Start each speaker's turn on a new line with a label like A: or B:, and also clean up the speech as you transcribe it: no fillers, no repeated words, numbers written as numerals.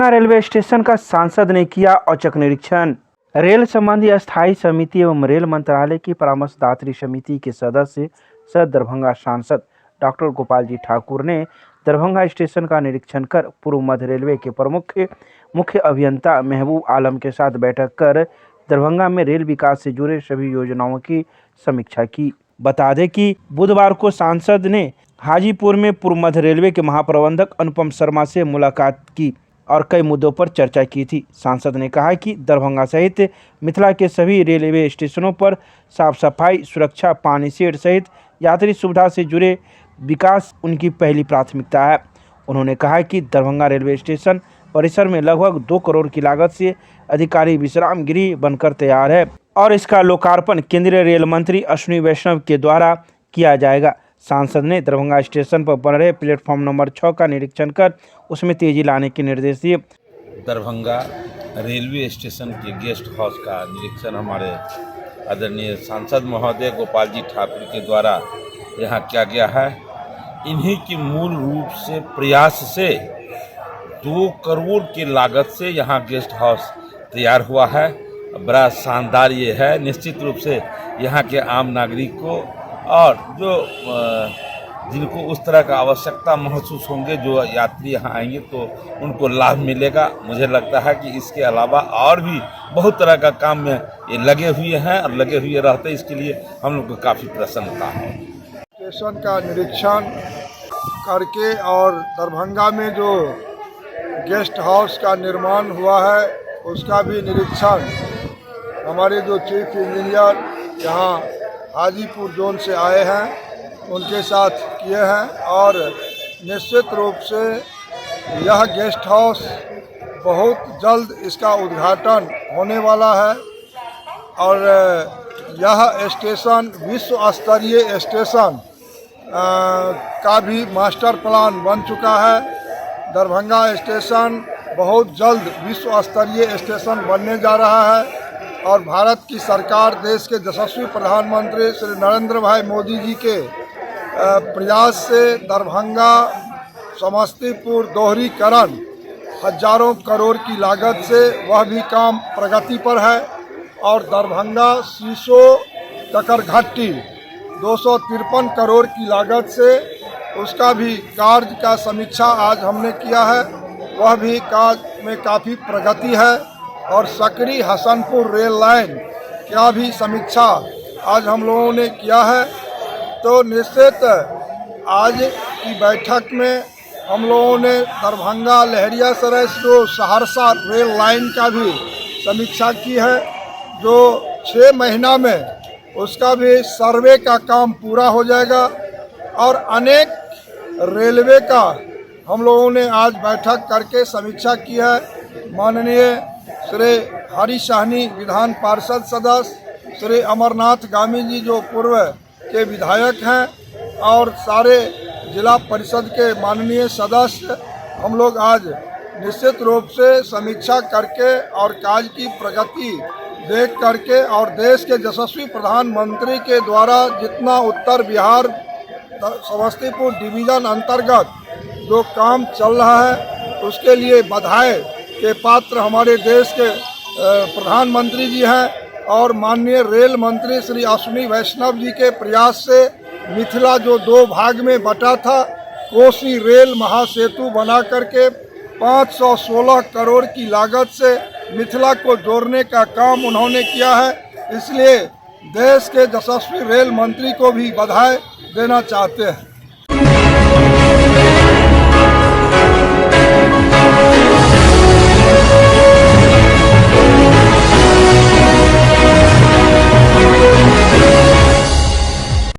A: Darbhanga railway station का सांसद ने किया औचक निरीक्षण। रेल संबंधी अस्थायी समिति एवं रेल मंत्रालय की परामर्शदात्री समिति के सदस्य सह दरभंगा सांसद डॉक्टर गोपाल जी ठाकुर ने दरभंगा स्टेशन का निरीक्षण कर पूर्व मध्य रेलवे के प्रमुख मुख्य अभियंता महबूब आलम के साथ बैठक कर दरभंगा में रेल विकास से जुड़े सभी योजनाओं की समीक्षा की। बता दें कि बुधवार को सांसद ने हाजीपुर में पूर्व मध्य रेलवे के महाप्रबंधक अनुपम शर्मा से मुलाकात की और कई मुद्दों पर चर्चा की थी। सांसद ने कहा कि दरभंगा सहित मिथिला के सभी रेलवे स्टेशनों पर साफ सफाई, सुरक्षा, पानी शेड सहित यात्री सुविधा से जुड़े विकास उनकी पहली प्राथमिकता है। उन्होंने कहा कि दरभंगा रेलवे स्टेशन परिसर में लगभग 2 करोड़ की लागत से अधिकारी विश्राम गृह बनकर तैयार है और इसका लोकार्पण केंद्रीय रेल मंत्री अश्विनी वैष्णव के द्वारा किया जाएगा। सांसद ने दरभंगा स्टेशन पर बन रहे प्लेटफॉर्म नंबर 6 का निरीक्षण कर उसमें तेजी लाने के निर्देश दिए।
B: दरभंगा रेलवे स्टेशन के गेस्ट हाउस का निरीक्षण हमारे आदरणीय सांसद महोदय गोपाल जी ठाकुर के द्वारा यहाँ किया गया है। इन्हीं की मूल रूप से प्रयास से 2 करोड़ की लागत से यहाँ गेस्ट हाउस तैयार हुआ है। बड़ा शानदार ये है। निश्चित रूप से यहाँ के आम नागरिक को और जो जिनको उस तरह का आवश्यकता महसूस होंगे, जो यात्री यहाँ आएंगे तो उनको लाभ मिलेगा। मुझे लगता है कि इसके अलावा और भी बहुत तरह का काम में ये लगे हुए हैं और लगे हुए रहते हैं। इसके लिए हम लोग को काफ़ी प्रसन्नता है।
C: स्टेशन का निरीक्षण करके और दरभंगा में जो गेस्ट हाउस का निर्माण हुआ है उसका भी निरीक्षण हमारे जो चीफ इंजीनियर यहाँ हाजीपुर जोन से आए हैं उनके साथ किए हैं और निश्चित रूप से यह गेस्ट हाउस बहुत जल्द इसका उद्घाटन होने वाला है और यह स्टेशन विश्व स्तरीय स्टेशन का भी मास्टर प्लान बन चुका है। दरभंगा स्टेशन बहुत जल्द विश्व स्तरीय स्टेशन बनने जा रहा है और भारत की सरकार, देश के यशस्वी प्रधानमंत्री श्री नरेंद्र भाई मोदी जी के प्रयास से दरभंगा समस्तीपुर दोहरीकरण हजारों करोड़ की लागत से वह भी काम प्रगति पर है और दरभंगा सीसो टकरघट्टी 253 करोड़ की लागत से उसका भी कार्य का समीक्षा आज हमने किया है। वह भी कार्य में काफ़ी प्रगति है और सकरी हसनपुर रेल लाइन का भी समीक्षा आज हम लोगों ने किया है। तो निश्चित आज की बैठक में हम लोगों ने दरभंगा लहरियासराय से सहरसा रेल लाइन का भी समीक्षा की है, जो 6 महीना में उसका भी सर्वे का काम पूरा हो जाएगा और अनेक रेलवे का हम लोगों ने आज बैठक करके समीक्षा की है। माननीय श्री हरी साहनी विधान पार्षद सदस्य, श्री अमरनाथ गामी जी जो पूर्व के विधायक हैं और सारे जिला परिषद के माननीय सदस्य, हम लोग आज निश्चित रूप से समीक्षा करके और कार्य की प्रगति देख करके और देश के यशस्वी प्रधानमंत्री के द्वारा जितना उत्तर बिहार समस्तीपुर डिवीज़न अंतर्गत जो काम चल रहा है उसके लिए बधाई के पात्र हमारे देश के प्रधानमंत्री जी हैं और माननीय रेल मंत्री श्री अश्विनी वैष्णव जी के प्रयास से मिथिला जो 2 भाग में बटा था, कोसी रेल महासेतु बना करके 516 करोड़ की लागत से मिथिला को जोड़ने का काम उन्होंने किया है। इसलिए देश के यशस्वी रेल मंत्री को भी बधाई देना चाहते हैं।